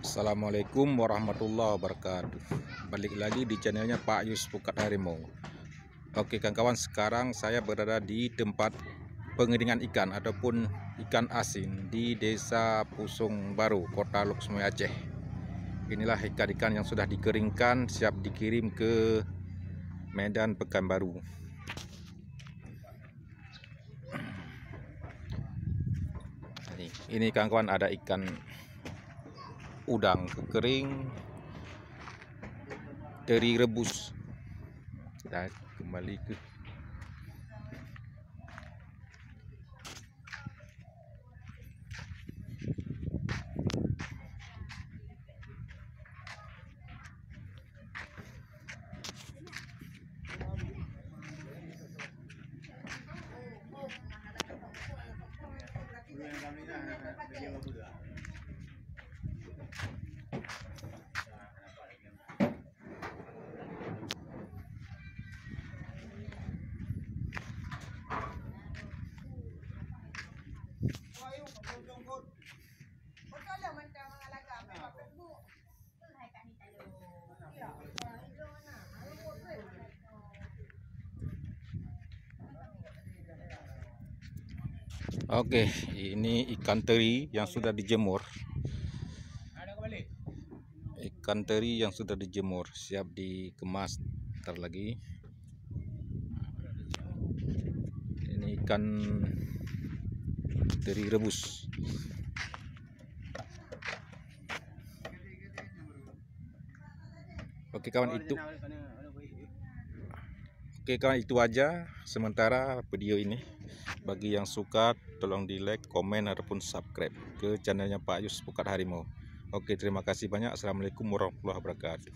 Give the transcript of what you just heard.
Assalamualaikum warahmatullahi wabarakatuh. Balik lagi di channelnya Pak Yus Pukat Harimau. Oke kawan-kawan, sekarang saya berada di tempat pengeringan ikan ataupun ikan asin di Desa Pusung Baru, Kota Lok Sumoy, Aceh. Inilah ikan-ikan yang sudah dikeringkan, siap dikirim ke Medan Pekanbaru. Ini kawan-kawan, ada ikan udang kering, teri rebus. Kita kembali ke Oke, ini ikan teri yang sudah dijemur. Ikan teri yang sudah dijemur, siap dikemas. Ntar lagi. Ini ikan teri rebus. Oke kawan, itu aja sementara video ini. Bagi yang suka, tolong di like, komen, ataupun subscribe ke channelnya Pak Yus Pukat Harimau. Oke, terima kasih banyak. Assalamualaikum warahmatullahi wabarakatuh.